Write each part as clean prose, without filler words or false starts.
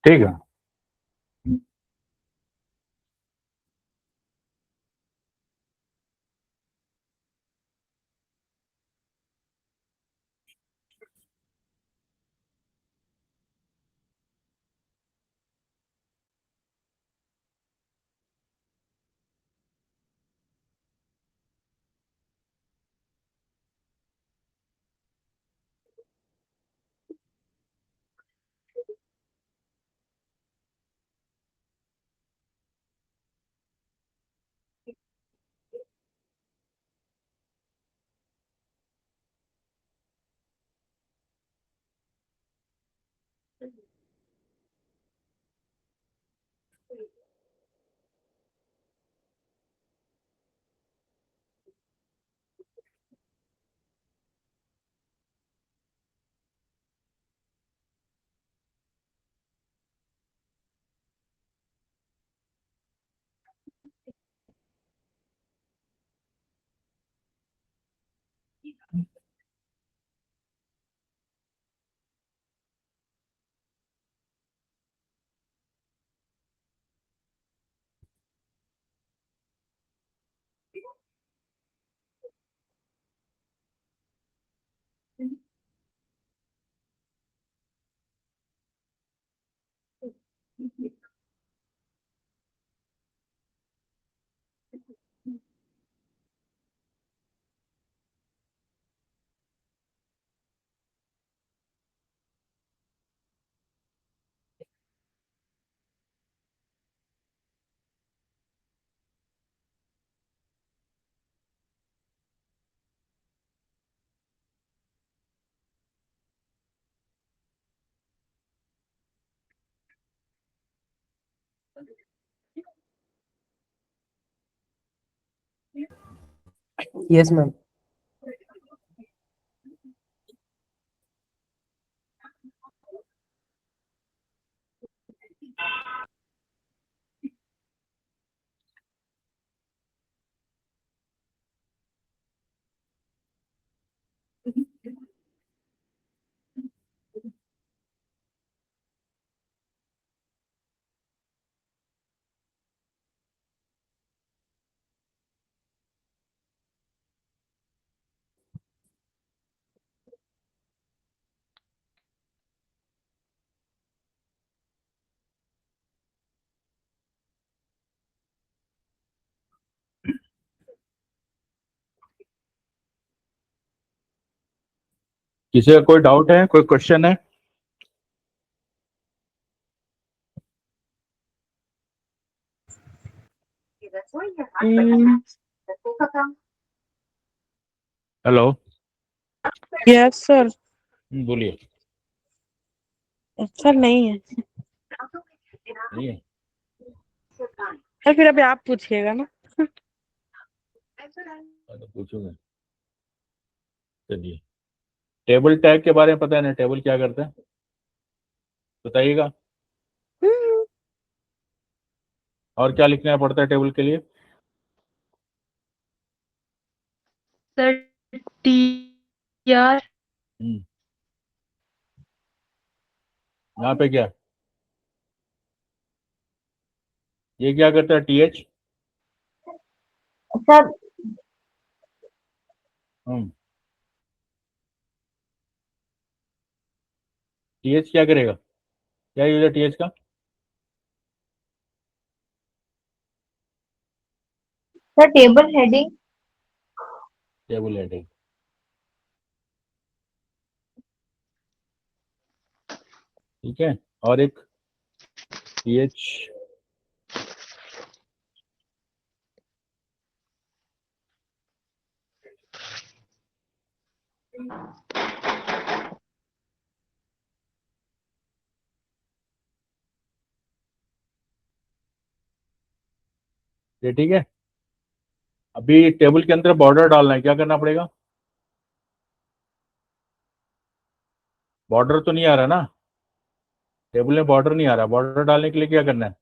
ठीक है। Yes ma'am. किसी का कोई डाउट है, कोई क्वेश्चन है? हेलो। Yes sir. बोलिए। सर नहीं है। नहीं है? सर फिर अभी आप पूछिएगा ना। तो पूछूंगा। चलिए, टेबल टैग के बारे में पता है ना? टेबल क्या करता है बताइएगा। और क्या लिखना पड़ता है टेबल के लिए? Sir TR। यहाँ पे क्या, ये क्या करता है? TH। सर TH क्या करेगा? क्या यूज है TH का? Sir table heading. Table heading. ठीक है। और एक TH। ये ठीक है। अभी टेबल के अंदर बॉर्डर डालना है, क्या करना पड़ेगा? बॉर्डर तो नहीं आ रहा ना, टेबल में बॉर्डर नहीं आ रहा। बॉर्डर डालने के लिए क्या करना है?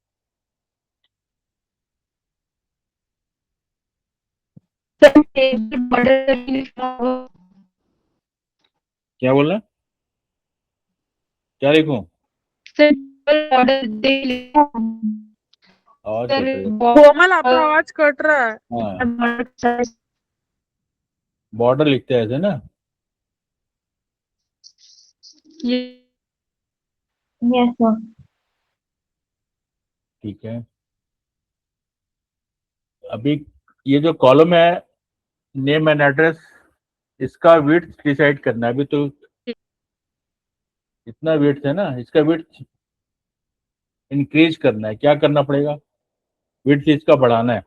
सर टेबल बॉर्डर लिखा होगा। क्या बोलना, क्या लिखूं? सर टेबल बॉर्डर देख लिखा होगा। आवाज सर कट रही है। कोमल आपका आवाज कट रहा है। हाँ, बॉर्डर लिखते हैं ऐसे ना। ये Yes, sir. ठीक है, अभी ये जो कॉलम है, नेम एंड एड्रेस, इसका विड्थ डिसाइड करना है। अभी तो इतना विड्थ है ना, इसका विड्थ इंक्रीज करना है। क्या करना पड़ेगा? विड्थ इसका बढ़ाना है।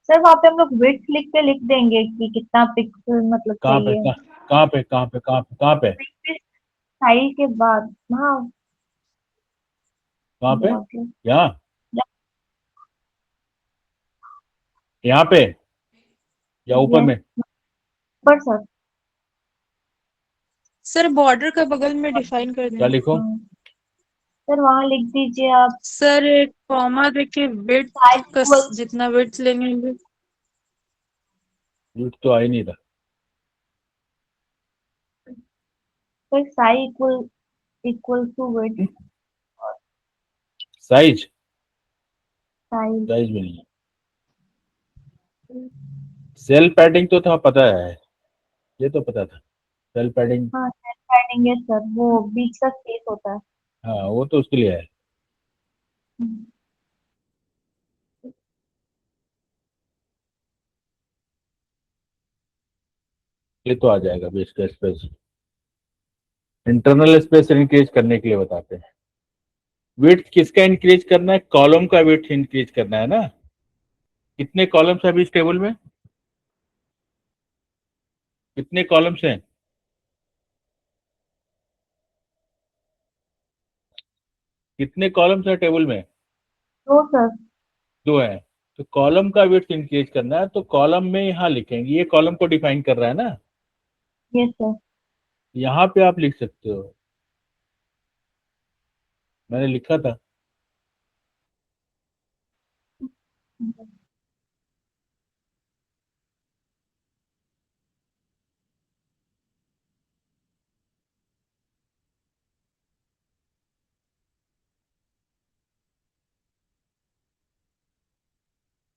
सर वहाँ पे हम लोग विड्थ लिख के लिख देंगे कि कितना पिक्सल मतलब कहाँ पे, चाहिए। कहाँ पे, कहाँ पे, कहाँ पे, कहाँ पे, फिर साइज के बाद हाँ कहाँ पे? ब्रॉडली यहाँ, यहाँ पे या ऊपर यस में? पर सर सर बॉर्डर का बगल में डिफाइन कर क्या दें। लिखो? सर वहाँ लिख दीजिए आप सर एक कॉमा देके विड्थ साइज का इक्वल जितना विड्थ लेंगे। विड्थ तो आ ही नहीं रहा। Sir size equal to width size, size size में नहीं है। सेल पैडिंग तो था, पता है, ये तो पता था। सेल पैडिंग, हाँ सेल पैडिंग है सर वो बीच का स्पेस होता है। हाँ वो तो उसके लिए है। हम्म, ये तो आ जाएगा बेस का स्पेस। इंटरनल स्पेस इंक्रीज करने के लिए बताते हैं। विड्थ किसका इंक्रीज करना है? कॉलम का विड्थ इंक्रीज करना है ना। कितने कॉलम्स है अभी इस टेबल में? कितने कॉलम्स हैं? कितने कॉलम्स है टेबल में? तो सर दो है। तो कॉलम का विड्थ इंक्रीज करना है, तो कॉलम में यहाँ लिखेंगे। ये कॉलम को डिफाइन कर रहा है ना, यस सर यहाँ पे आप लिख सकते हो, मैंने लिखा था।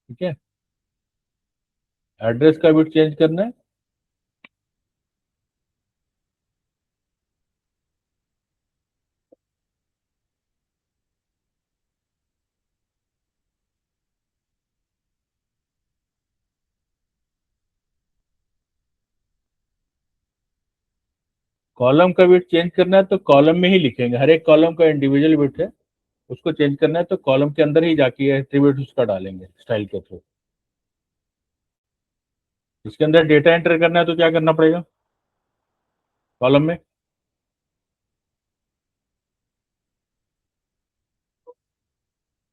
ठीक है, एड्रेस का बिट चेंज करना है। कॉलम का बिट चेंज करना है तो कॉलम में ही लिखेंगे। हर एक कॉलम का इंडिविजुअल बिट है, उसको चेंज करना है तो कॉलम के अंदर ही जाके एट्रीब्यूट उसका डालेंगे स्टाइल के थ्रू। इसके अंदर डेटा एंटर करना है तो क्या करना पड़ेगा? कॉलम में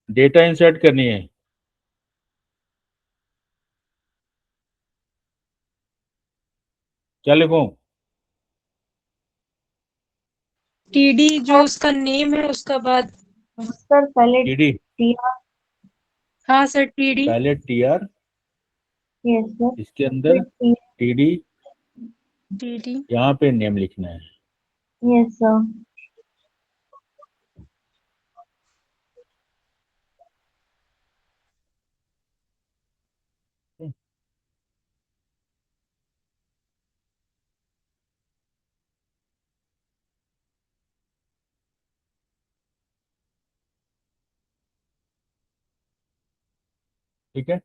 डेटा इंसर्ट करनी है। क्या लिखूं? टीडी जो उसका नेम है उसका बाद। सर पहले टीडी, टीआर हाँ सर टीडी। पहले टीआर, यस सर इसके अंदर फिर टी टीडी, टीडी यहाँ पे नेम लिखना है। यस सर ठीक है,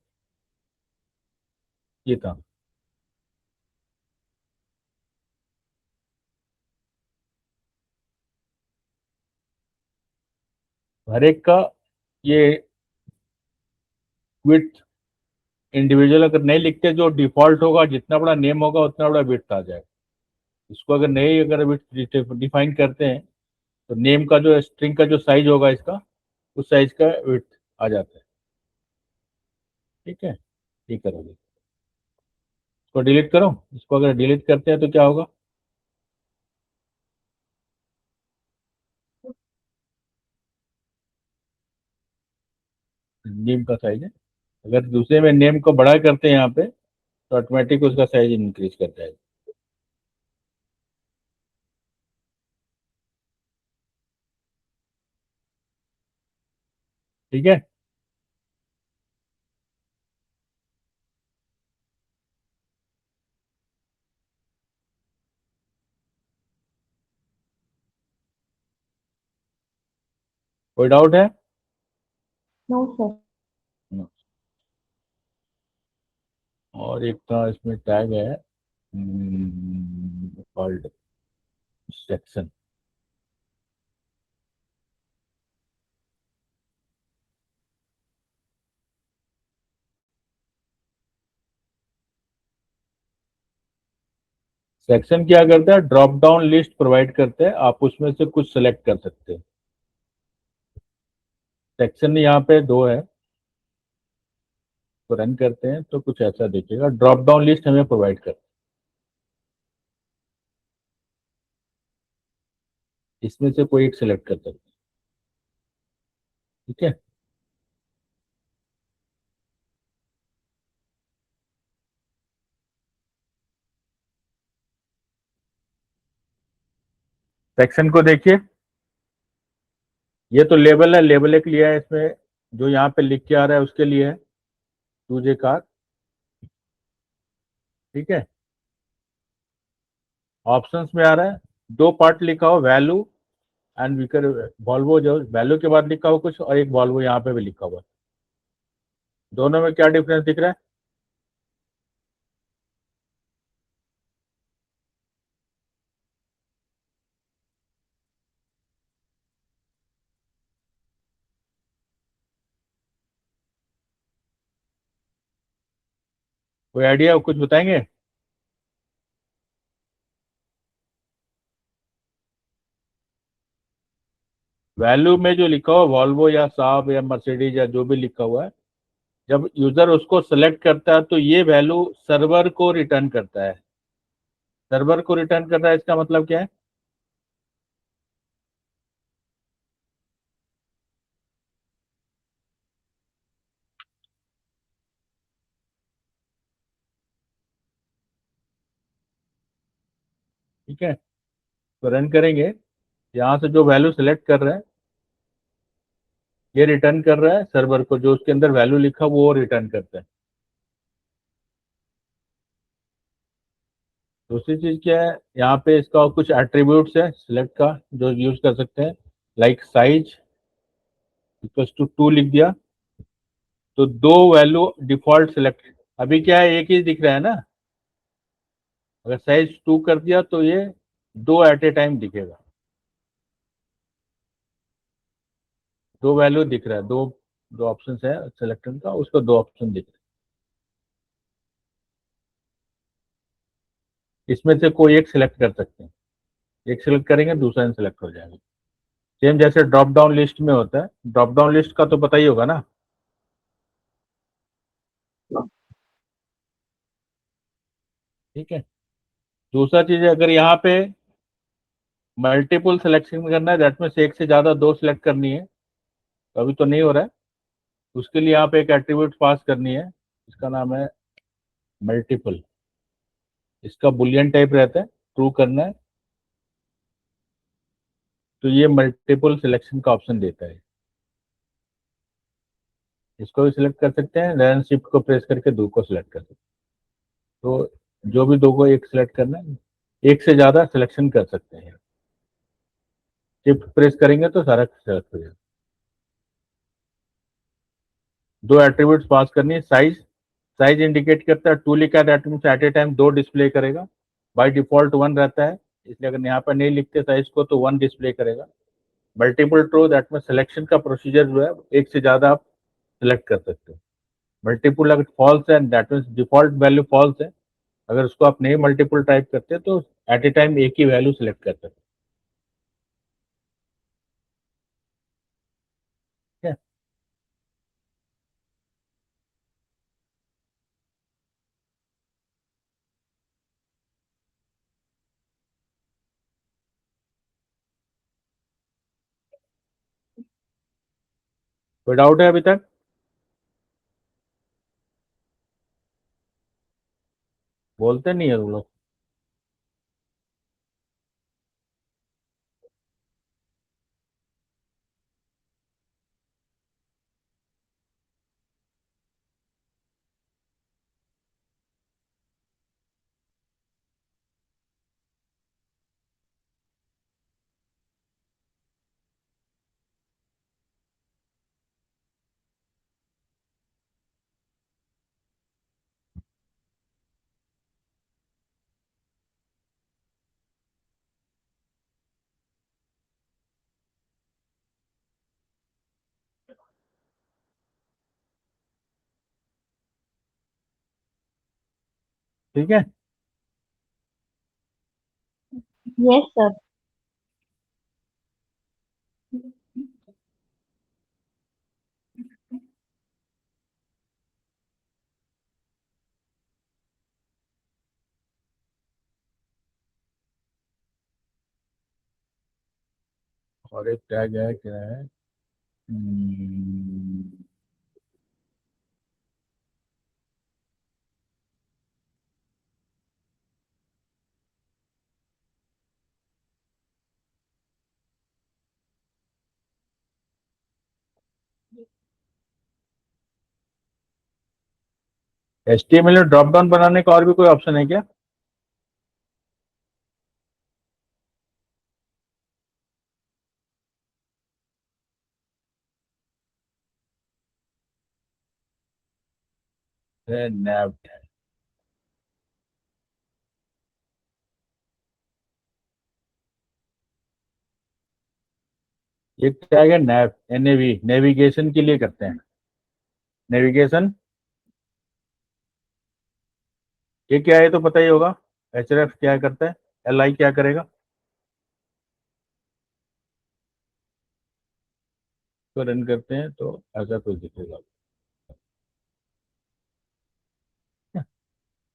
ये था। हर एक का ये विड्थ इंडिविजुअल अगर नहीं लिखते, जो डिफॉल्ट होगा जितना बड़ा नेम होगा उतना बड़ा विड्थ आ जाएगा। इसको अगर नहीं, अगर विड्थ डिफाइन करते हैं तो नेम का जो स्ट्रिंग का जो साइज होगा इसका, उस साइज का विड्थ आ जाता है। ठीक है, ठीक करोगे। इसको डिलीट करो। इसको अगर डिलीट करते हैं तो क्या होगा? नेम का साइज है। अगर दूसरे में नेम को बड़ा करते हैं यहाँ पे तो ऑटोमेटिक उसका साइज इंक्रीज कर जाएगा। ठीक है। कोई डाउट है? No sir. और एक था इसमें टैग है कॉल्ड सेक्शन। सेक्शन क्या करता है, ड्रॉप डाउन लिस्ट प्रोवाइड करते हैं, आप उसमें से कुछ सेलेक्ट कर सकते हैं। सेक्शन यहाँ पे दो है, तो रन करते हैं तो कुछ ऐसा दिखेगा, ड्रॉप डाउन लिस्ट हमें प्रोवाइड करते हैं, इसमें से कोई एक सिलेक्ट कर सकते हैं। ठीक है। सेक्शन को देखिए, ये तो लेबल है, लेबल एक लिया है इसमें, जो यहाँ पे लिख के आ रहा है उसके लिए है, टूजे कार। ठीक है। ऑप्शंस में आ रहा है, दो पार्ट लिखा हो, वैल्यू एंड विकर वॉल्वो, जो वैल्यू के बाद लिखा हो कुछ, और एक वॉल्वो यहाँ पे भी लिखा हुआ है। दोनों में क्या डिफरेंस दिख रहा है? कोई आइडिया, कुछ बताएंगे? वैल्यू में जो लिखा हुआ वॉल्वो या साब या मर्सिडीज या जो भी लिखा हुआ है, जब यूजर उसको सेलेक्ट करता है तो ये वैल्यू सर्वर को रिटर्न करता है। सर्वर को रिटर्न कर रहा है, इसका मतलब क्या है? ठीक है। तो रन करेंगे, यहाँ से जो वैल्यू सेलेक्ट कर रहे हैं ये रिटर्न कर रहा है सर्वर को, जो उसके अंदर वैल्यू लिखा वो रिटर्न करता है। दूसरी चीज क्या है, यहाँ पे इसका कुछ एट्रीब्यूट्स है सिलेक्ट का जो यूज कर सकते हैं, लाइक साइज इक्वल्स टू 2 लिख दिया तो दो वैल्यू डिफॉल्ट सिलेक्ट, अभी क्या है एक ही दिख रहा है ना, अगर साइज 2 कर दिया तो ये दो एट ए टाइम दिखेगा, दो वैल्यू दिख रहा है, दो दो ऑप्शन है सिलेक्शन का, उसको दो ऑप्शन दिख रहे हैं, इसमें से कोई एक सिलेक्ट कर सकते हैं, एक सिलेक्ट करेंगे दूसरा सिलेक्ट हो जाएगा। सेम जैसे ड्रॉप डाउन लिस्ट में होता है, ड्रॉप डाउन लिस्ट का तो पता ही होगा ना। ठीक है। दूसरा चीज है, अगर यहाँ पे मल्टीपल सिलेक्शन करना है, दैट मीन्स एक से ज्यादा दो सिलेक्ट करनी है, तो अभी तो नहीं हो रहा है, उसके लिए यहाँ पे एक एट्रीब्यूट पास करनी है, इसका नाम है मल्टीपल, इसका बुलियन टाइप रहता है, ट्रू करना है, तो ये मल्टीपल सिलेक्शन का ऑप्शन देता है। इसको भी सिलेक्ट कर सकते हैं, लेन शिफ्ट को प्रेस करके दो को सिलेक्ट कर सकते हैं, तो जो भी दो को एक सिलेक्ट करना है, एक से ज्यादा सिलेक्शन कर सकते हैं, शिफ्ट प्रेस करेंगे तो सारा सेलेक्ट हो जाएगा। दो एट्रीब्यूट्स पास करनी है, साइज, साइज इंडिकेट करता है, टू लिखा है मीन्स एट ए टाइम दो डिस्प्ले करेगा, बाय डिफॉल्ट वन रहता है, इसलिए अगर यहाँ पर नहीं लिखते साइज को तो वन डिस्प्ले करेगा। मल्टीपल ट्रू दैट में सिलेक्शन का प्रोसीजर जो है एक से ज्यादा आप सिलेक्ट कर सकते हो। मल्टीपल अगर फॉल्स है that means default value false है, अगर उसको आप नहीं मल्टीपल टाइप करते तो एट ए टाइम एक ही वैल्यू सिलेक्ट कर सकते हैं। कोई डाउट है अभी तक? बोलते नहीं है तुम लोग। ठीक है। Yes sir. और एक टैग है क्या है, HTML में ड्रॉप डाउन बनाने का और भी कोई ऑप्शन है क्या? नैव टैग। एक टैग है नैव, NAV, नेविगेशन के लिए करते हैं। नेविगेशन ये क्या है तो पता ही होगा। href क्या करता है, li क्या करेगा? तो रन करते हैं तो ऐसा कुछ दिखेगा।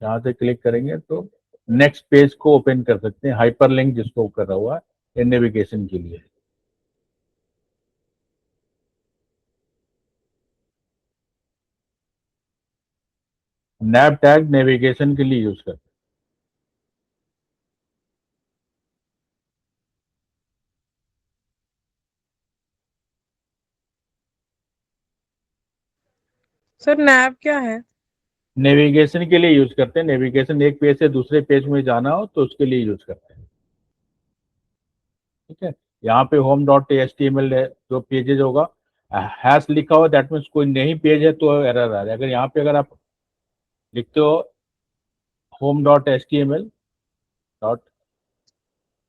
यहाँ से क्लिक करेंगे तो नेक्स्ट पेज को ओपन कर सकते हैं, हाइपरलिंक जिसको कर रहा हुआ है नेविगेशन के लिए। नैव टैग नेविगेशन के लिए यूज करते सर नैप क्या है? हैं, नेविगेशन के लिए यूज करते हैं। नेविगेशन एक पेज से दूसरे पेज में जाना हो तो उसके लिए यूज करते हैं। ठीक है। यहाँ पे होम डॉट HTML जो पेजेज होगा, हैश लिखा हो दैट मीन्स कोई नई पेज है तो एरर आ रहा है। अगर यहाँ पे अगर आप लिखते हो होम डॉट HTML डॉट,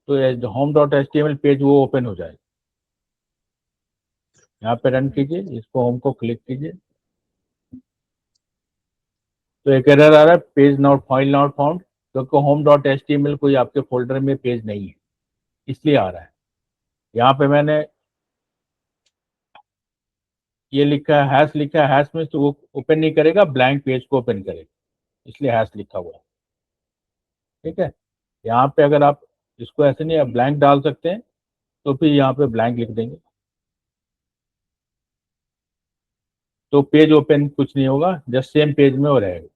तो होम डॉट HTML पेज वो ओपन हो जाएगा। यहाँ पे रन कीजिए, इसको होम को क्लिक कीजिए तो एक एरर आ रहा है, page not file not found, क्योंकि होम डॉट HTML कोई आपके फोल्डर में पेज नहीं है, इसलिए आ रहा है। यहाँ पे मैंने ये लिखा है हैश, लिखा है हैश में तो वो ओपन नहीं करेगा, ब्लैंक पेज को ओपन करेगा, इसलिए हैश लिखा हुआ है। ठीक है। यहाँ पे अगर आप इसको ऐसे नहीं, आप ब्लैंक डाल सकते हैं तो फिर यहाँ पे ब्लैंक लिख देंगे तो पेज ओपन कुछ नहीं होगा, जस्ट सेम पेज में वो रहेगा।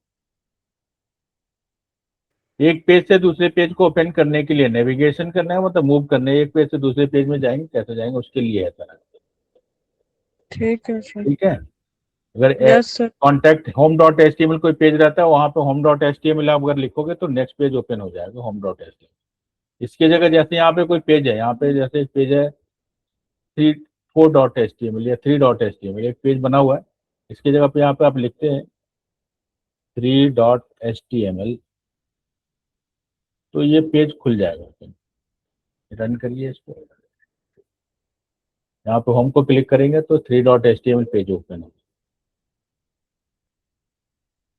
एक पेज से दूसरे पेज को ओपन करने के लिए नेविगेशन करना है, मतलब मूव करना है, एक पेज से दूसरे पेज में जाएंगे, कैसे जाएंगे उसके लिए है सर। ठीक है सर। ठीक है। अगर yes sir. Contact home dot HTML कोई पेज रहता है, वहां पे होम डॉट HTML आप अगर लिखोगे तो नेक्स्ट पेज ओपन हो जाएगा होम डॉट HTML। इसकी जगह जैसे यहाँ पे कोई पेज है, यहाँ पे जैसे एक पेज है 4.html या 3.html, एक पेज बना हुआ है, इसकी जगह पे यहाँ पे आप लिखते हैं 3.html तो ये पेज खुल जाएगा। रन करिए इसको, यहाँ पे होम को क्लिक करेंगे तो 3.html पेज ओपन हो।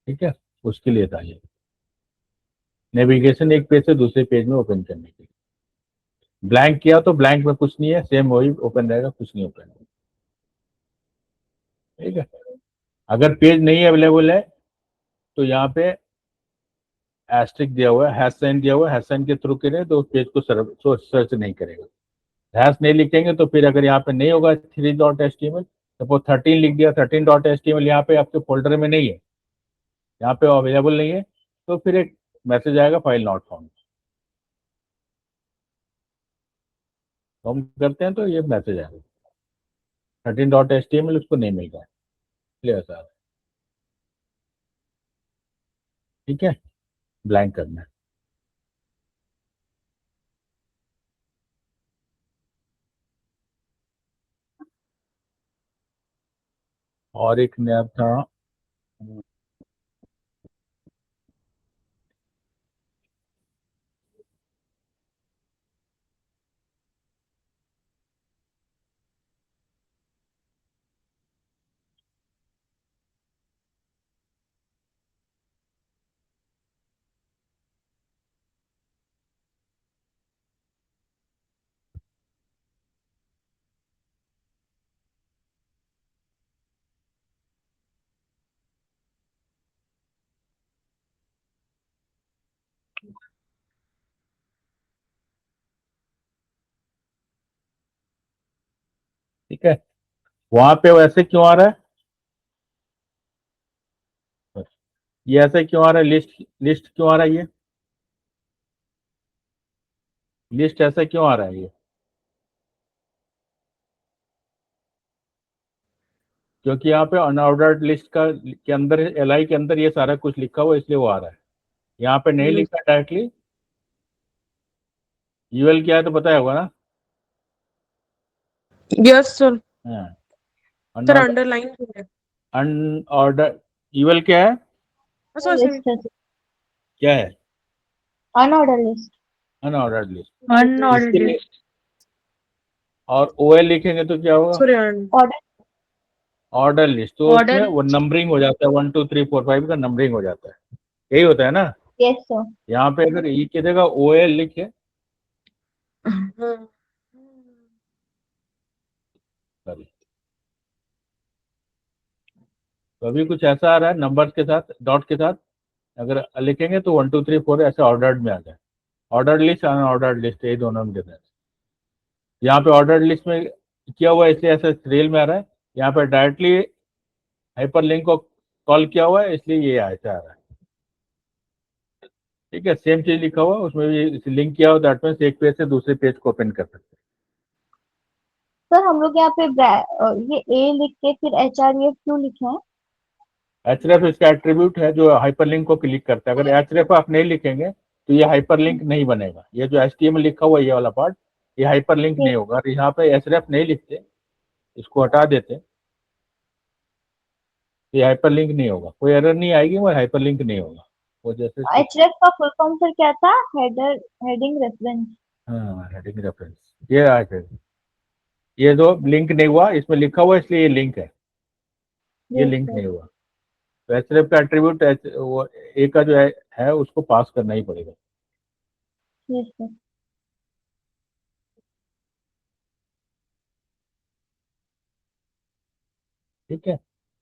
ठीक है। उसके लिए था ये नेविगेशन, एक पेज से दूसरे पेज में ओपन करने के लिए। ब्लैंक किया तो ब्लैंक में कुछ नहीं है, सेम वही ओपन रहेगा, कुछ नहीं ओपन होगा। ठीक है। अगर पेज नहीं अवेलेबल है तो यहाँ पे एस्ट्रिक दिया हुआ है, हैश साइन दिया हुआ है, हैश साइन के थ्रू करें तो पेज को सर्च नहीं करेगा। हैश नहीं लिखेंगे तो फिर अगर यहाँ पे नहीं होगा 3.html, सपोज 13 लिख दिया, 13.html यहाँ पे आपके फोल्डर में नहीं है, यहाँ पे अवेलेबल नहीं है, तो फिर एक मैसेज आएगा फाइल नॉट फाउंड। तो हम करते हैं तो ये मैसेज आएगा 13.html उसको नहीं मिल रहा है, इसलिए ऐसा है। ठीक है, ब्लैंक करना है। और एक नया था, ठीक है। वहां पे वैसे क्यों आ रहा है, ये ऐसे क्यों आ रहा है, लिस्ट लिस्ट क्यों आ रहा है, ये लिस्ट ऐसा क्यों आ रहा है ये, क्योंकि यहाँ पे अनऑर्डर्ड लिस्ट का के अंदर एल के अंदर ये सारा कुछ लिखा हुआ है, इसलिए वो आ रहा है। यहाँ पे नहीं लिखा डायरेक्टली। यूएल क्या है तो बताया होगा ना। Yes sir. हाँ, सर अंडरलाइन है। अनऑर्डर यूएल क्या है, सर लिस्ट है, क्या है, unordered list. Unordered list. Unordered इसके लिए list. और ओएल लिखेंगे तो क्या होगा, सॉरी ऑर्डर। Order list. तो उसमें Order वो नंबरिंग हो जाता है, 1 2 3 4 5 का नंबरिंग हो जाता है, यही होता है ना। Yes sir. यहाँ पे अगर ई की जगह ओएल लिखे, सॉरी, तो अभी कुछ ऐसा आ रहा है नंबर्स के साथ डॉट के साथ, अगर लिखेंगे तो 1 2 3 4 ऐसे ऑर्डर्ड में आ जाए। ऑर्डर्ड लिस्ट अनऑर्डर्ड लिस्ट, यही दोनों में डिफरेंस। यहाँ पे ऑर्डर्ड लिस्ट में किया हुआ है इसलिए ऐसे रेल में आ रहा है, यहाँ पे डायरेक्टली हाइपर लिंक को कॉल किया हुआ है इसलिए ये ऐसा आ रहा है। ठीक है, सेम चीज लिखा हुआ है, उसमें भी लिंक किया हुआ, दैट मीन्स एक पेज से दूसरे पेज को ओपन कर सकते सर हम लोग यहाँ पे ये ए लिख के फिर एच आर एफ क्यों लिखे हैं? हैं। एचरेफ इसका एट्रीब्यूट है जो हाइपर लिंक को क्लिक करता है। अगर एचरेफ आप नहीं लिखेंगे तो ये हाइपर लिंक नहीं बनेगा। ये जो HTML लिखा हुआ है ये वाला पार्ट, ये हाइपर लिंक नहीं होगा। और यहाँ पे एचरेफ नहीं लिखते, इसको हटा देते, ये हाइपर लिंक नहीं होगा, कोई एरर नहीं आएगी, वो हाइपर लिंक नहीं होगा। वो जैसे एच एफ का फुल फॉर्म सर क्या था? Header heading reference. हाँ, हेडिंग रेफरेंस, ये आ गया। ये जो लिंक नहीं हुआ इसमें लिखा हुआ है, इसलिए ये लिंक है, ये यस लिंक सर। नहीं हुआ। तो एचरेफ का एट्रीब्यूट वो ए का जो है उसको पास करना ही पड़ेगा। Yes sir. ठीक है,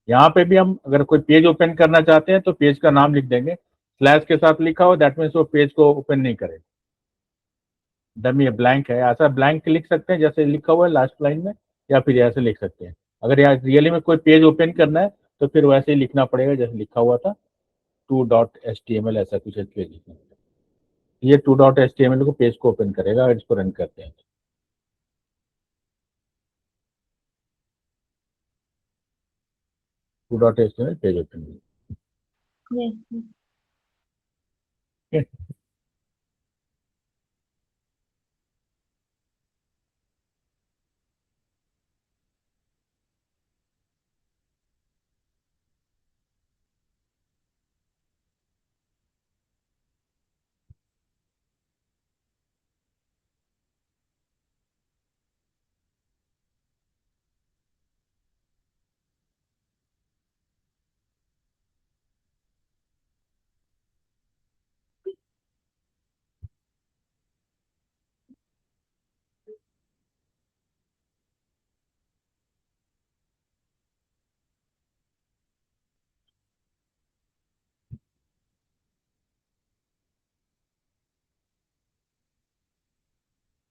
यहाँ पे भी हम अगर कोई पेज ओपन करना चाहते हैं तो पेज का नाम लिख देंगे, स्लैश के साथ लिखा हो, दैट मीन्स वो पेज को ओपन नहीं करेगा। डमी ब्लैंक है, ऐसा ब्लैंक लिख सकते हैं जैसे लिखा हुआ है लास्ट लाइन में, या फिर ऐसे लिख सकते हैं। अगर यहाँ रियली में कोई पेज ओपन करना है तो फिर वैसे ही लिखना पड़ेगा जैसे लिखा हुआ था 2.html, ऐसा कुछ पेज लिखना पड़ेगा। ये 2.html को पेज को ओपन करेगा अगर इसको रन करते हैं। 2.html page open. Yes sir.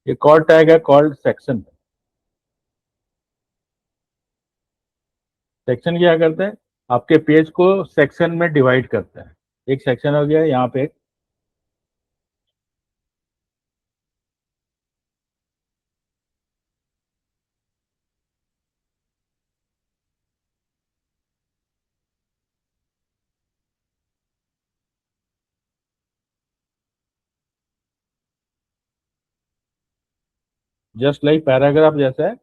एक और टैग है कॉल्ड सेक्शन। सेक्शन क्या करते हैं, आपके पेज को सेक्शन में डिवाइड करते हैं। एक सेक्शन हो गया यहाँ पे, जस्ट लाइक पैराग्राफ जैसा है।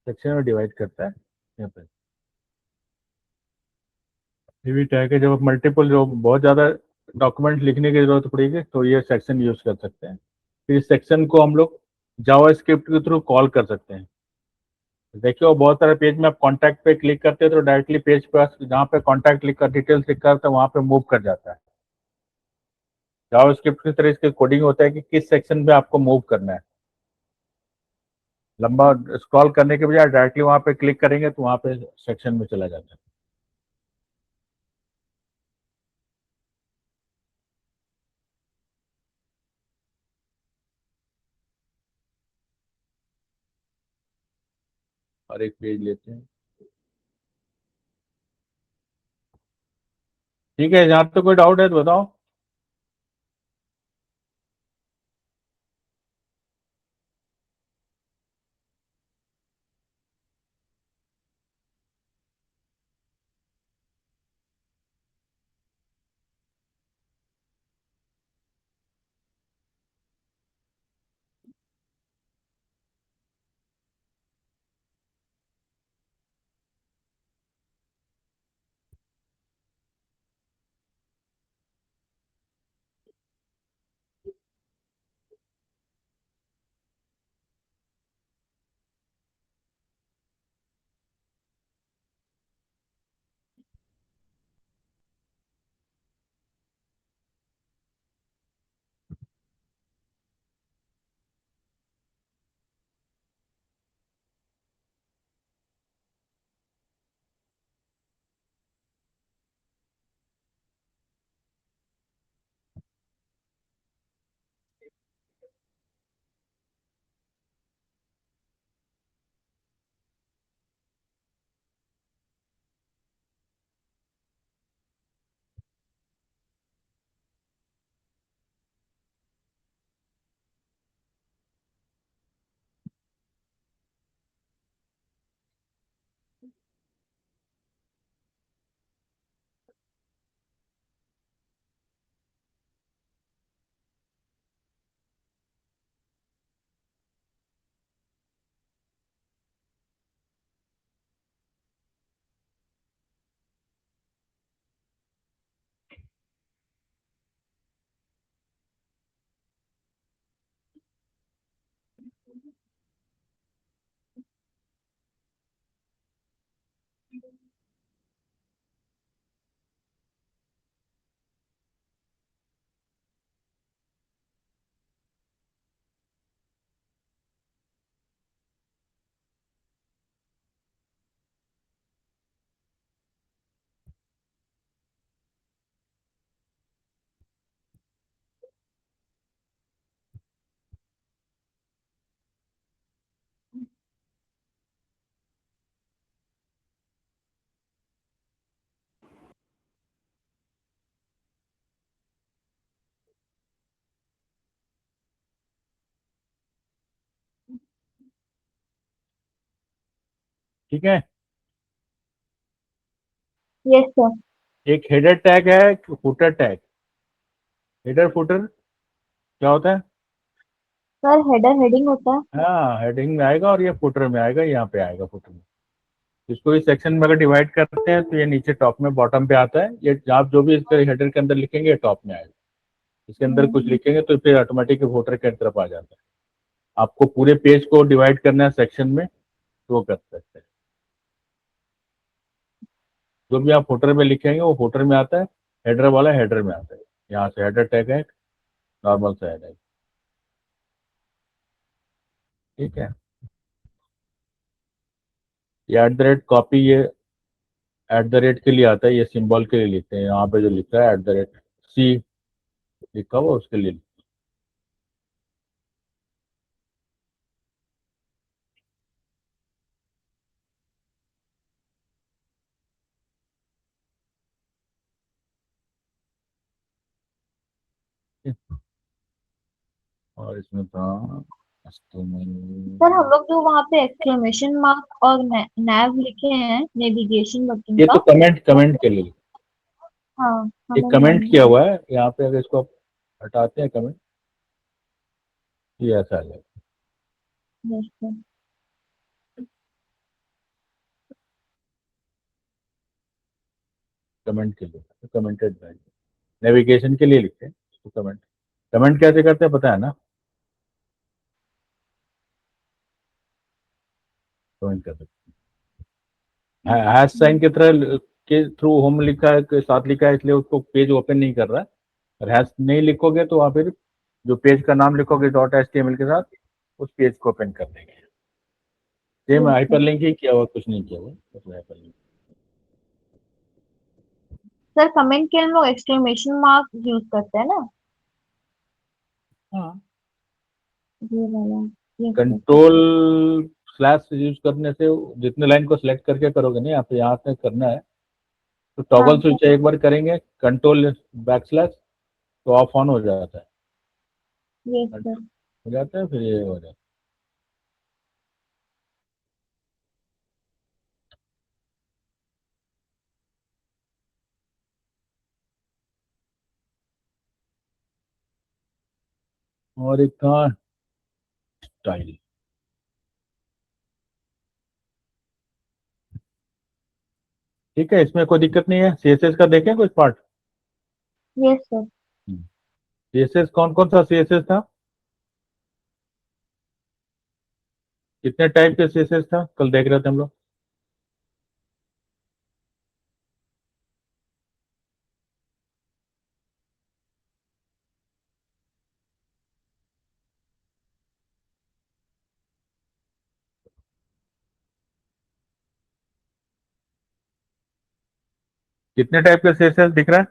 सेक्शन में डिवाइड करता है यहाँ पे। ये भी टैग है, जब आप मल्टीपल जो बहुत ज़्यादा डॉक्यूमेंट लिखने की जरूरत पड़ेगी तो ये सेक्शन यूज कर सकते हैं। फिर इस सेक्शन को हम लोग जावा स्क्रिप्ट के थ्रू कॉल कर सकते हैं। देखिए वो बहुत सारे पेज में आप कॉन्टैक्ट पे क्लिक करते हैं तो डायरेक्टली पेज पर जहाँ पे कॉन्टैक्ट लिख कर डिटेल्स लिख कर तो वहाँ पे मूव कर जाता है। जावा स्क्रिप्ट की तरह इसके कोडिंग होता है कि किस सेक्शन पे आपको मूव करना है। लंबा स्क्रॉल करने के बजाय डायरेक्टली वहाँ पे क्लिक करेंगे तो वहाँ पे सेक्शन में चला जाता है। और एक पेज लेते हैं। ठीक है, जहाँ तो कोई डाउट है तो बताओ। ठीक है, यस सर। एक हेडर टैग है, एक फुटर टैग। हेडर फुटर क्या होता है? सर हेडर हेडिंग होता है। हाँ, हेडिंग में आएगा और ये फुटर में आएगा, यहाँ पे आएगा फुटर में। इसको इस सेक्शन में अगर डिवाइड करते हैं तो ये नीचे टॉप में बॉटम पे आता है। ये आप जो भी इसके हेडर के अंदर लिखेंगे टॉप में आएगा। इसके अंदर कुछ लिखेंगे तो फिर ऑटोमेटिक वोटर के तरफ आ जाता है। आपको पूरे पेज को डिवाइड करना है सेक्शन में तो वो कर सकते हैं। जो भी आप फुटर में लिखेंगे वो फुटर में आता है, हेडर वाला हेडर में आता है। यहाँ से हेडर टैग है, नॉर्मल सा हेडर। ठीक है, ये एट द रेट कॉपी, ये एट द रेट के लिए आता है, ये सिंबल के लिए लिखते हैं। यहाँ पे जो लिखा है एट द रेट सी लिखा हुआ उसके लिए। और इसमें था सर हम लोग जो वहाँ पे एक्सक्लेमेशन मार्क और नैव लिखे हैं नेविगेशन बटन ये का, तो कमेंट कमेंट के लिए हाँ ये समझ कमेंट गई। किया हुआ है यहाँ पे, अगर इसको आप हटाते हैं कमेंट, ये ऐसा आ जाएगा। Yes, sir. कमेंट के लिए कमेंटेड नेविगेशन के लिए लिखते हैं तो कमेंट। कमेंट कैसे करते हैं पता है ना? कमेंट कर सकते हैं हैश साइन की तरह के थ्रू होम लिखा है के साथ लिखा है, इसलिए उसको पेज ओपन नहीं कर रहा है। और हैश नहीं लिखोगे तो वहाँ फिर जो पेज का नाम लिखोगे डॉट HTML के साथ, उस पेज को ओपन कर देंगे। Same Yes, sir. Hyperlink ही किया हुआ, कुछ नहीं किया हुआ, बस हाइपर लिंक। सर कमेंट के लिए हम लोग एक्सक्लेमेशन मार्क यूज करते हैं ना, हाँ, ये वाला। Yes sir. Control slash use करने से जितने लाइन को सिलेक्ट करके करोगे ना, यहाँ तक करना है तो हाँ टॉगल सर। स्विच एक बार करेंगे, कंट्रोल बैकस्लैश, तो ऑफ ऑन हो जाता है। Yes sir. हो जाता है फिर ये हो जाता है। और एक था स्टाइल। ठीक है, इसमें कोई दिक्कत नहीं है। CSS का देखें कुछ पार्ट। Yes sir. CSS कौन कौन सा CSS था? कितने टाइप के CSS था कल देख रहे थे हम लोग? कितने टाइप के CSS दिख रहा है?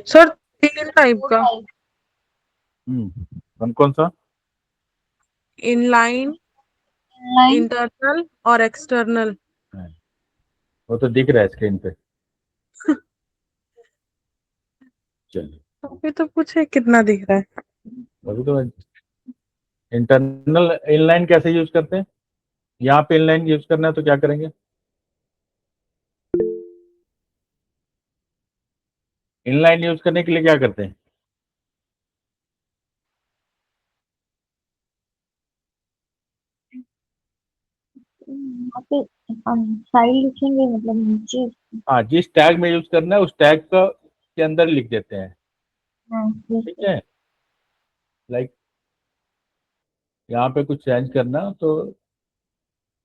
सर 3 टाइप का, कौन कौन सा? Inline, line. इंटरनल और एक्सटर्नल। हाँ, वो तो दिख रहा है स्क्रीन पे। चलिए, अभी तो पूछे कितना दिख रहा है। अभी तो इंटरनल इनलाइन कैसे यूज करते हैं? यहाँ पे इनलाइन यूज करना है तो क्या करेंगे? इनलाइन यूज करने के लिए क्या करते हैं? यहाँ पे साइड लिखेंगे मतलब नीचे। हाँ, जिस टैग में यूज करना है उस टैग का के अंदर लिख देते हैं। हाँ यस ठीक सर। है, लाइक यहाँ पे कुछ चेंज करना तो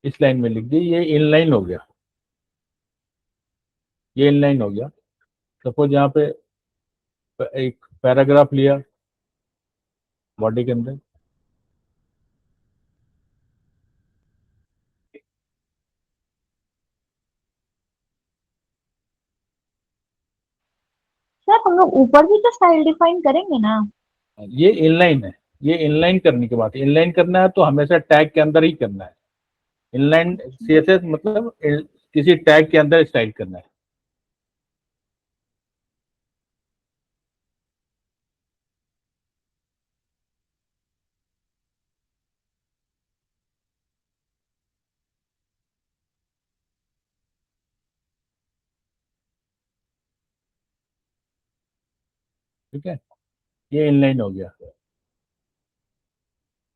इस लाइन में लिख दी, ये इनलाइन हो गया। ये इनलाइन हो गया। सपोज यहाँ पे एक पैराग्राफ लिया बॉडी के अंदर, सर हम लोग ऊपर भी तो स्टाइल डिफाइन करेंगे ना। ये इनलाइन है। ये इनलाइन करने के बाद, इनलाइन करना है तो हमेशा टैग के अंदर ही करना है। इनलाइन CSS मतलब किसी टैग के अंदर स्टाइल करना है। ठीक है, ये इनलाइन हो गया।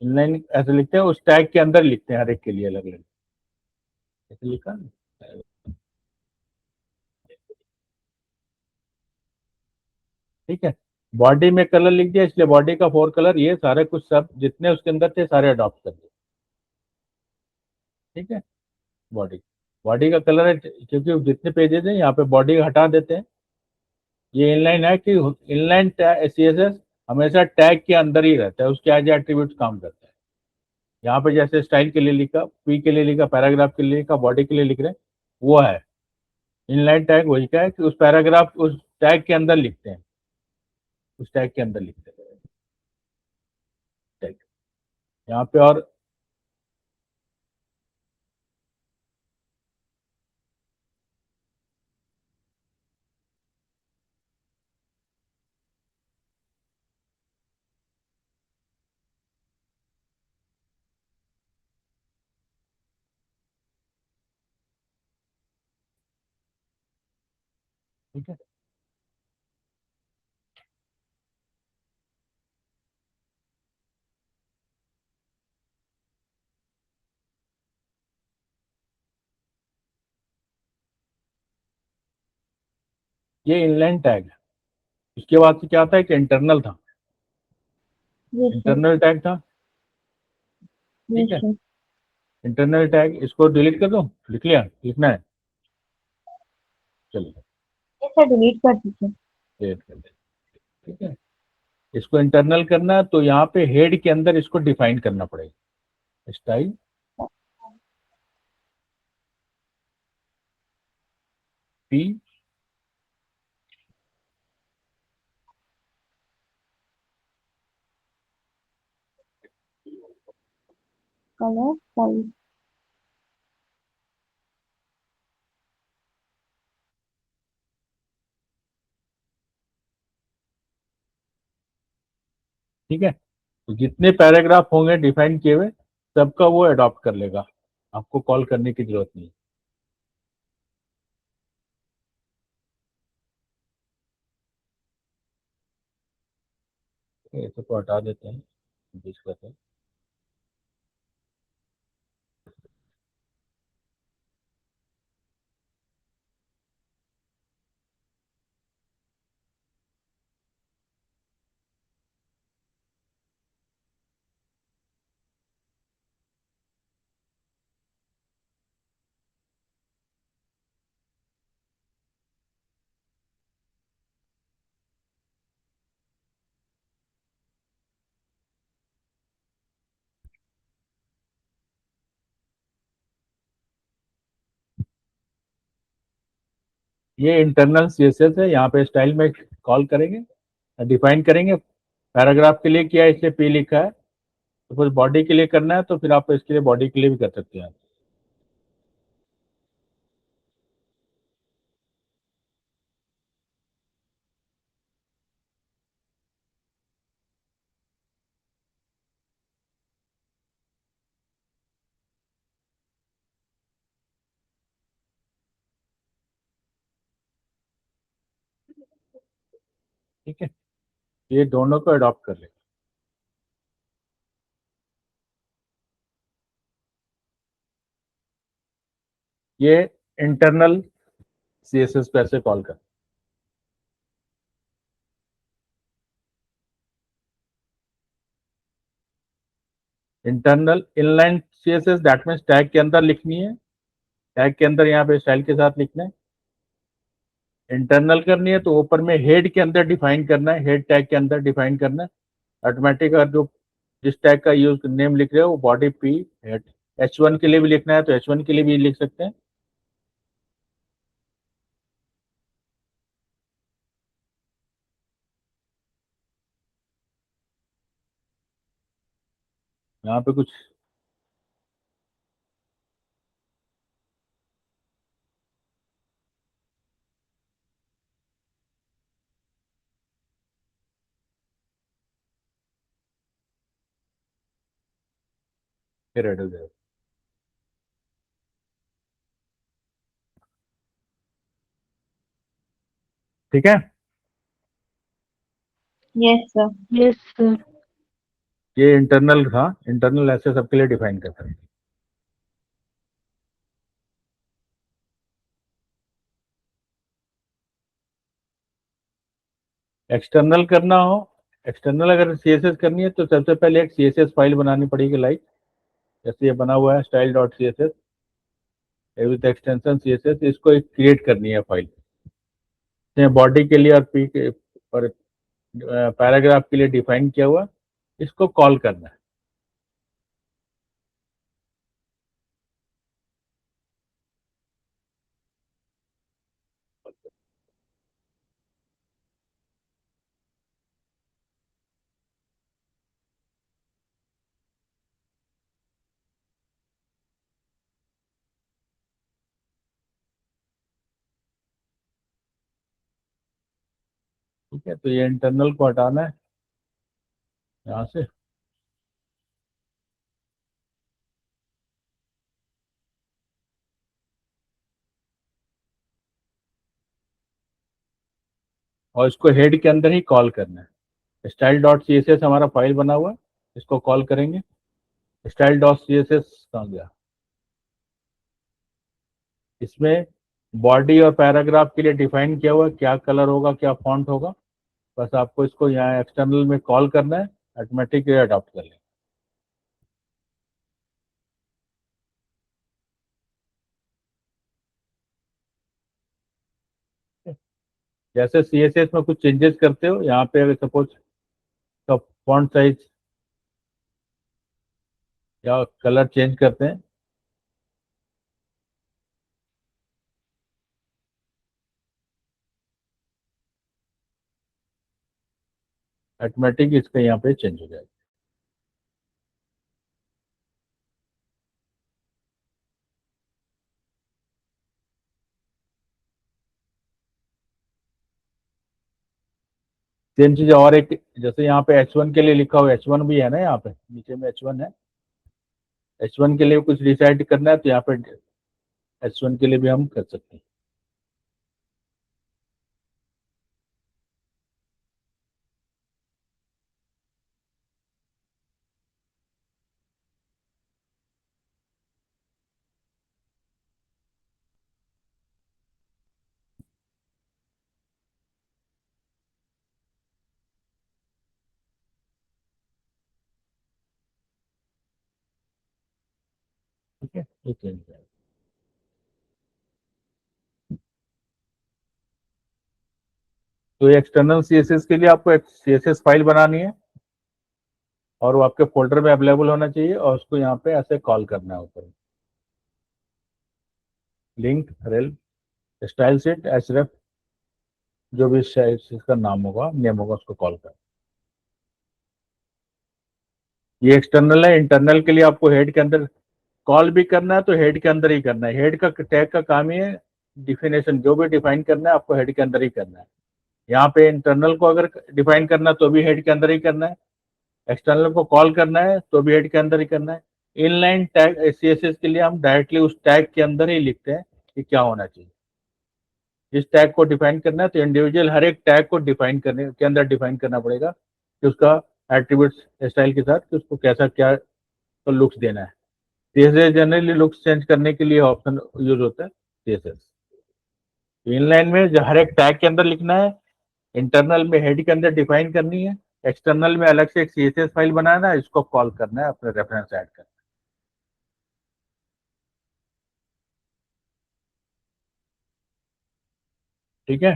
इनलाइन ऐसे लिखते हैं, उस टैग के अंदर लिखते हैं, हर एक के लिए अलग अलग। ऐसे लिखा ना? ठीक है, बॉडी में कलर लिख दिया, इसलिए बॉडी का 4 कलर, ये सारे कुछ सब जितने उसके अंदर थे सारे अडॉप्ट कर दिए। ठीक है, बॉडी बॉडी का कलर है, क्योंकि जितने पेजेस हैं यहाँ पे बॉडी हटा देते हैं। ये इनलाइन है कि इनलाइन CSS हमेशा टैग के अंदर ही रहता है, उसके एज एट्रीब्यूट काम करता है। यहाँ पे जैसे स्टाइल के लिए लिखा, पी के लिए लिखा, पैराग्राफ के लिए लिखा, बॉडी के लिए लिख रहे हैं, वो है इनलाइन टैग। वही का है कि उस पैराग्राफ उस टैग के अंदर लिखते हैं, उस टैग के अंदर लिखते हैं टैग। यहाँ पे और ठीक है, ये इनलाइन टैग है। उसके बाद से क्या था, एक इंटरनल था, यस सर। इंटरनल टैग था। ठीक यस है, सर। इंटरनल टैग, इसको डिलीट कर दो, लिख लिया, लिखना है, चलिए यस सर, डिलीट कर दीजिए। डिलीट कर दे। ठीक है, इसको इंटरनल करना है तो यहाँ पे हेड के अंदर इसको डिफाइन करना पड़ेगा, स्टाइल पी कलर साइज। ठीक है, तो जितने पैराग्राफ होंगे डिफाइन किए हुए सबका वो अडॉप्ट कर लेगा, आपको कॉल करने की जरूरत नहीं। है इसे को हटा देते हैं, बीच करते हैं। ये इंटरनल सीएसएस है, यहाँ पे स्टाइल में कॉल करेंगे, डिफाइन करेंगे। पैराग्राफ के लिए किया है इसलिए पी लिखा है, तो फिर बॉडी के लिए करना है तो फिर आप इसके लिए बॉडी के लिए भी कर सकते हैं। ठीक है, ये दोनों को अडॉप्ट कर ले। ये इंटरनल सीएसएस पे ऐसे कॉल कर, internal inline CSS that means tag के अंदर लिखनी है, टैग के अंदर यहाँ पे स्टाइल के साथ लिखना है। इंटरनल करनी है तो ऊपर में हेड के अंदर डिफाइन करना है, हेड टैग के अंदर डिफाइन करना है। ऑटोमेटिक अगर जो जिस टैग का यूज नेम लिख रहे हो वो बॉडी पी हेड, H1 के लिए भी लिखना है तो H1 के लिए भी लिख सकते हैं। यहाँ पे कुछ फिर रेड हो जाएगा। ठीक है, यस सर। Yes, sir. ये इंटरनल था, इंटरनल ऐसे सबके लिए डिफाइन कर सकते हैं। एक्सटर्नल करना हो, एक्सटर्नल अगर सीएसएस करनी है तो सबसे पहले एक सीएसएस फाइल बनानी पड़ेगी, लाइक जैसे ये बना हुआ है style dot C S S with extension CSS, इसको एक क्रिएट करनी है फाइल, बॉडी के लिए और पी के और पैराग्राफ के लिए डिफाइन किया हुआ, इसको कॉल करना है। ठीक है, तो ये इंटरनल को हटाना है यहाँ से। और इसको हेड के अंदर ही कॉल करना है। Style dot C S S हमारा फाइल बना हुआ है, इसको कॉल करेंगे। Style dot C S S कहाँ गया? इसमें बॉडी और पैराग्राफ के लिए डिफाइन किया हुआ है क्या कलर होगा, क्या फॉन्ट होगा। बस आपको इसको यहाँ एक्सटर्नल में कॉल करना है, ऑटोमेटिक ये अडॉप्ट कर लेंगे। जैसे CSS में कुछ चेंजेस करते हो, यहाँ पे अगर सपोज का फॉन्ट साइज या कलर चेंज करते हैं, ऑटोमेटिक इसका यहाँ पे चेंज हो जाएगा। सेम चीज और एक, जैसे यहाँ पे H1 के लिए लिखा हुआ, H1 भी है ना, यहाँ पे नीचे में H1 है। H1 के लिए कुछ डिसाइड करना है तो यहाँ पे H1 के लिए भी हम कर सकते हैं। ठीक है, ये चेंज हो जाएगा। तो एक्सटर्नल CSS के लिए आपको एक CSS फाइल बनानी है और वो आपके फोल्डर में अवेलेबल होना चाहिए, और उसको यहाँ पे ऐसे कॉल करना है ऊपर। Link rail style set href, जो भी इसका नाम होगा, नेम होगा, उसको कॉल कर। ये एक्सटर्नल है। इंटरनल के लिए आपको हेड के अंदर कॉल भी करना है, तो हेड के अंदर ही करना है। हेड का टैग का काम ही है डिफिनेशन, जो भी डिफाइन करना है आपको हेड के अंदर ही करना है। यहाँ पे इंटरनल को अगर डिफाइन करना है तो भी हेड के अंदर ही करना है, एक्सटर्नल को कॉल करना है तो भी हेड के अंदर ही करना है। इनलाइन टैग CSS के लिए हम डायरेक्टली उस टैग के अंदर ही लिखते हैं कि क्या होना चाहिए। इस टैग को डिफाइन करना है तो इंडिविजुअल हर एक टैग को डिफाइन करने के अंदर डिफाइन करना पड़ेगा कि उसका एट्रीब्यूट्स स्टाइल के साथ कि उसको कैसा क्या तो लुक्स देना है। CSS जनरली लुक्स चेंज करने के लिए ऑप्शन यूज होता है CSS। इनलाइन में जो हर एक टैग के अंदर लिखना है, इंटरनल में हेड के अंदर डिफाइन करनी है, एक्सटर्नल में अलग से एक CSS फाइल बनाना है, इसको कॉल करना है, अपने रेफरेंस ऐड करना है। ठीक है,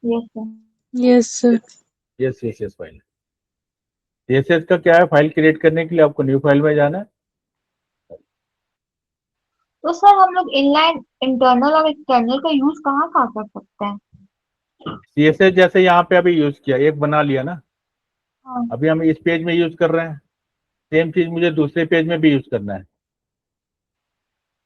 यस सर। Yes sir. ये CSS फाइल है। CSS का क्या है, फाइल क्रिएट करने के लिए आपको न्यू फाइल में जाना है। तो सर हम लोग इनलाइन इंटरनल और एक्सटर्नल का यूज कहाँ कहाँ कर सकते हैं? CSS जैसे यहाँ पे अभी यूज किया, एक बना लिया ना, हाँ, अभी हम इस पेज में यूज कर रहे हैं, सेम चीज मुझे दूसरे पेज में भी यूज करना है।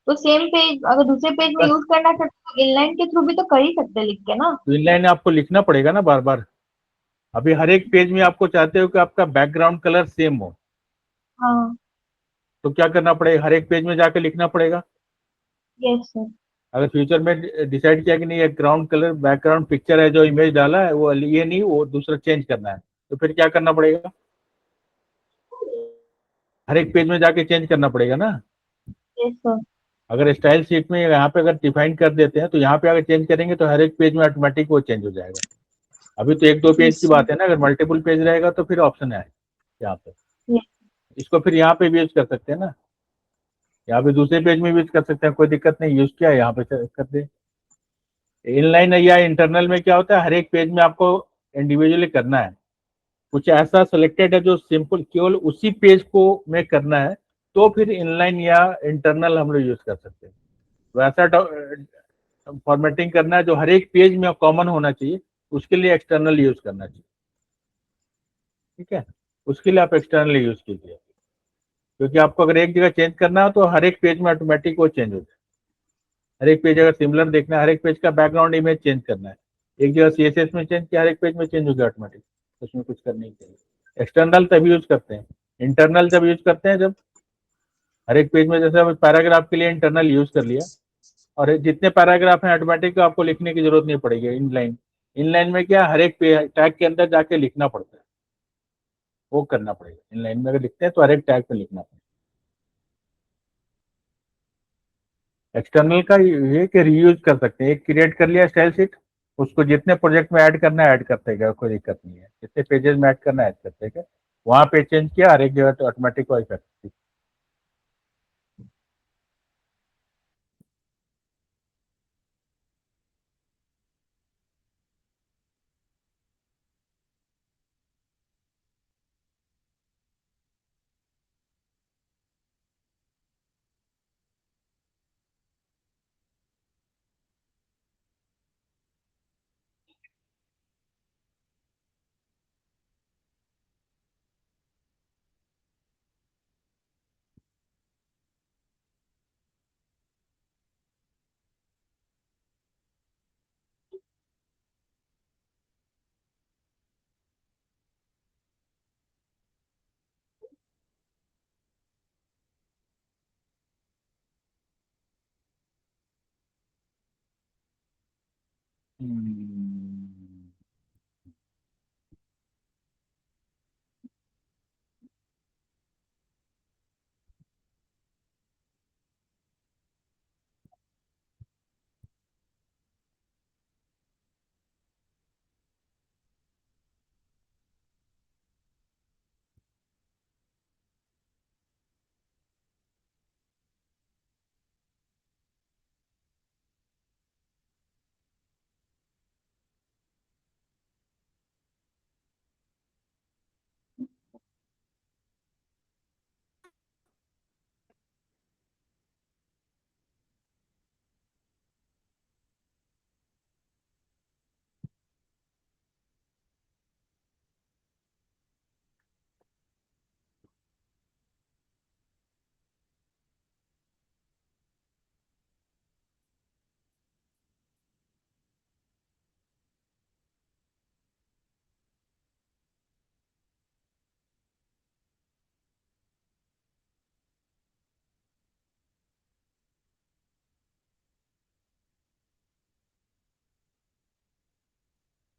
तो सेम पेज अगर दूसरे पेज में बस यूज करना चाहते तो इनलाइन के थ्रू भी तो कर ही सकते हैं लिख के ना। तो इनलाइन आपको लिखना पड़ेगा ना बार बार। अभी हर एक पेज में आपको चाहते हो कि आपका बैकग्राउंड कलर सेम हो, हाँ। तो क्या करना पड़ेगा, हर एक पेज में जाके लिखना पड़ेगा। Yes sir. अगर फ्यूचर में डिसाइड किया कि नहीं, एक ग्राउंड कलर बैकग्राउंड पिक्चर है जो इमेज डाला है वो ये नहीं, वो दूसरा चेंज करना है, तो फिर क्या करना पड़ेगा, हर एक पेज में जाके चेंज करना पड़ेगा ना। Yes sir. अगर स्टाइल शीट में यहाँ पे अगर डिफाइन कर देते हैं तो यहाँ पे अगर चेंज करेंगे तो हर एक पेज में ऑटोमेटिक वो चेंज हो जाएगा। अभी तो एक दो पेज यस की सर। बात है ना, अगर मल्टीपल पेज रहेगा तो फिर ऑप्शन है यहाँ पे, यस। इसको फिर यहाँ पे भी यूज कर सकते हैं ना, यहाँ पे दूसरे पेज में भी यूज कर सकते हैं, कोई दिक्कत नहीं, यूज किया यहाँ पे कर दे। इनलाइन या इंटरनल में क्या होता है, हर एक पेज में आपको इंडिविजुअली करना है, कुछ ऐसा सिलेक्टेड है जो सिंपल केवल उसी पेज को में करना है, तो फिर इनलाइन या इंटरनल हम लोग यूज कर सकते हैं। वैसा फॉर्मेटिंग करना है जो हर एक पेज में कॉमन होना चाहिए, उसके लिए एक्सटर्नल यूज करना चाहिए। ठीक है, उसके लिए आप एक्सटर्नल यूज कीजिए, क्योंकि आपको अगर एक जगह चेंज करना हो तो हर एक पेज में ऑटोमेटिक वो चेंज हो जाए। हर एक पेज अगर सिमिलर देखना है, हर एक पेज का बैकग्राउंड इमेज चेंज करना है, एक जगह सीएसएस में चेंज किया, हर एक पेज में चेंज हो गया ऑटोमेटिक, उसमें कुछ करने की चाहिए। एक्सटर्नल तभी यूज करते हैं, इंटरनल जब यूज करते हैं जब हर एक पेज में, जैसे पैराग्राफ के लिए इंटरनल यूज कर लिया, और जितने पैराग्राफ हैं ऑटोमेटिक आपको लिखने की जरूरत नहीं पड़ेगी इनलाइन। इनलाइन में क्या, हर एक टैग के अंदर जाके लिखना पड़ता है, वो करना पड़ेगा। इनलाइन में अगर लिखते हैं तो हर एक टैग पे लिखना पड़ेगा। एक्सटर्नल का ये कि रीयूज कर सकते हैं, एक क्रिएट कर लिया स्टाइल शीट, उसको जितने प्रोजेक्ट में ऐड करना है ऐड करते गए, कोई दिक्कत नहीं है, जितने पेजेस में ऐड करना है ऐड करते गए, वहां पे चेंज किया, हर एक जगह तो ऑटोमेटिक वो इफेक्ट।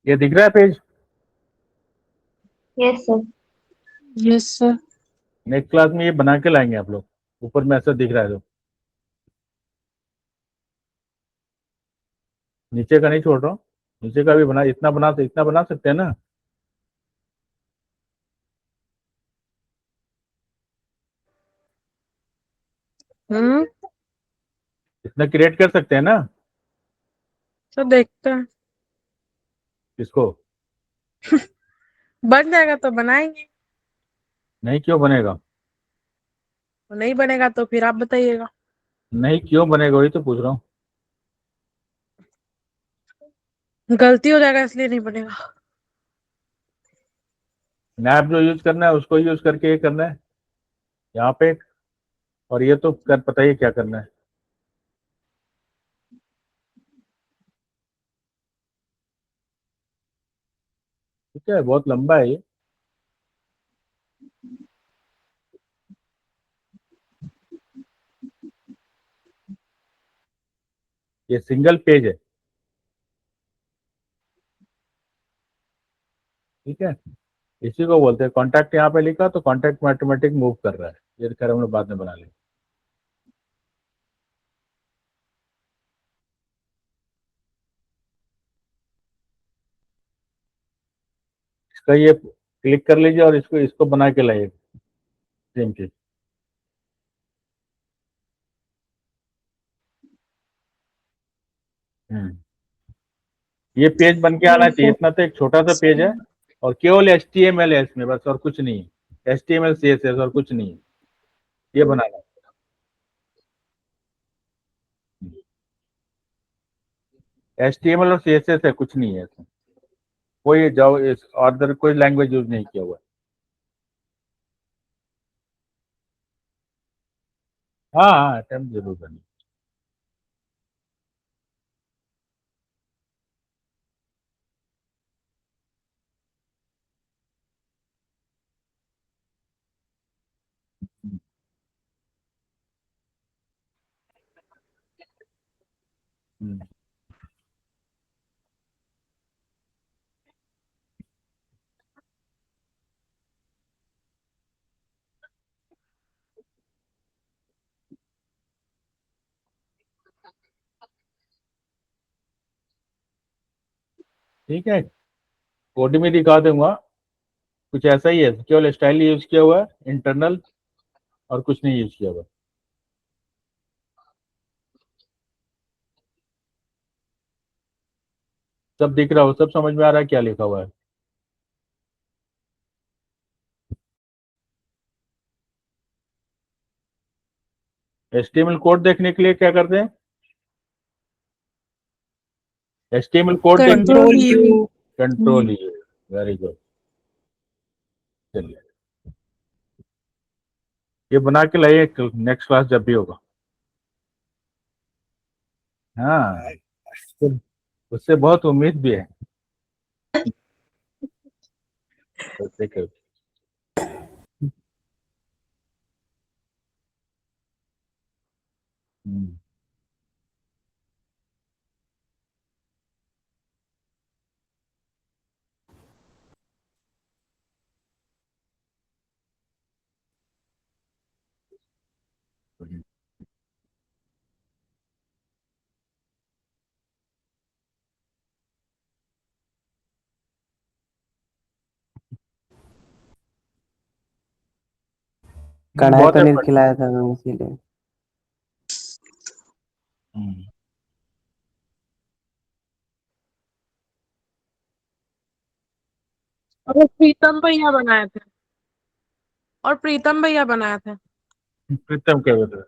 ये दिख रहा है page? Yes sir. Yes sir. Next class में ये बना के लाएंगे आप लोग, ऊपर में ऐसा दिख रहा है तो, नीचे का नहीं छोड़ रहा हूँ, नीचे का भी बना, इतना बना सकते हैं ना। हम्म। इतना क्रिएट कर सकते हैं ना। तो देखते हैं, इसको बन जाएगा तो बनाएंगे, नहीं क्यों बनेगा? नहीं बनेगा तो फिर आप बताइएगा। नहीं क्यों बनेगा, वही तो पूछ रहा हूँ। गलती हो जाएगा इसलिए नहीं बनेगा। नैप जो यूज करना है उसको यूज करके ये करना है यहाँ पे, और ये तो कर पता ही है क्या करना है। ठीक है, बहुत लंबा है ये सिंगल पेज है। ठीक है, इसी को बोलते हैं कॉन्टैक्ट। यहाँ पे लिखा तो कॉन्टैक्ट में ऑटोमेटिक मूव कर रहा है, ये खैर हम लोग बाद में बना लेंगे। इसका ये क्लिक कर लीजिए और इसको इसको बना के लाइए, सेम चीज। हम्म, ये पेज बन के आना यस चाहिए, सर। इतना तो एक छोटा सा पेज है, और केवल HTML है इसमें बस, और कुछ नहीं है। HTML CSS और कुछ नहीं है, ये बनाना है। HTML और CSS है, कुछ नहीं है इसमें, कोई जाओ इस अदर कोई लैंग्वेज यूज नहीं किया हुआ है। हाँ हाँ, अटेम्प्ट जरूर करनी। हम्म, ठीक है, कोड में दिखा दूंगा। कुछ ऐसा ही है, केवल स्टाइल यूज किया हुआ है इंटरनल, और कुछ नहीं यूज किया हुआ। सब दिख रहा हो, सब समझ में आ रहा है क्या लिखा हुआ है। HTML कोड देखने के लिए क्या करते हैं? HTML कोड देखने के कंट्रोल लिए you. Control he. Very good. चलिए, ये बना के लाइए नेक्स्ट क्लास जब भी होगा। हाँ, उससे बहुत उम्मीद भी है। उससे हम्म, कढ़ाई बहुत पनीर एफर्ट। खिलाया था मैं इसीलिए। और प्रीतम भैया बनाए थे। और प्रीतम भैया बनाए थे। प्रीतम क्या बता।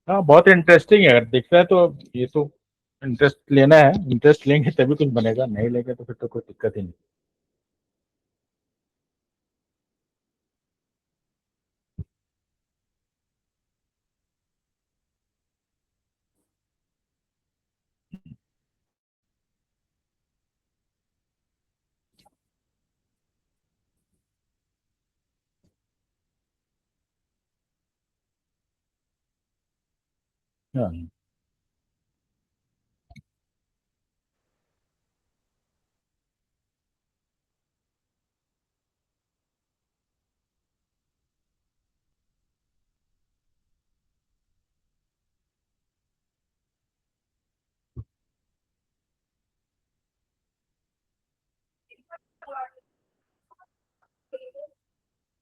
हाँ, बहुत इंटरेस्टिंग है, अगर दिख रहा है तो ये तो इंटरेस्ट लेना है। इंटरेस्ट लेंगे तभी कुछ बनेगा, नहीं लेंगे तो फिर तो कोई दिक्कत ही नहीं। हाँ,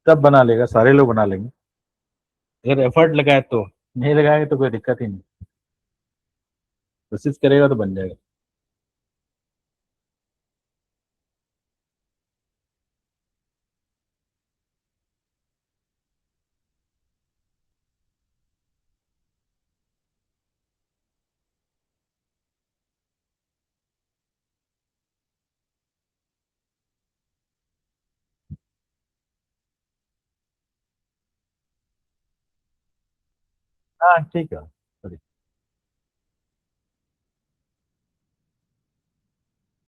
सब बना लेगा, सारे लोग बना लेंगे अगर एफर्ट लगाए तो। नहीं लगाएंगे तो कोई दिक्कत ही नहीं, कोशिश करेगा तो बन जाएगा। हाँ, ठीक है।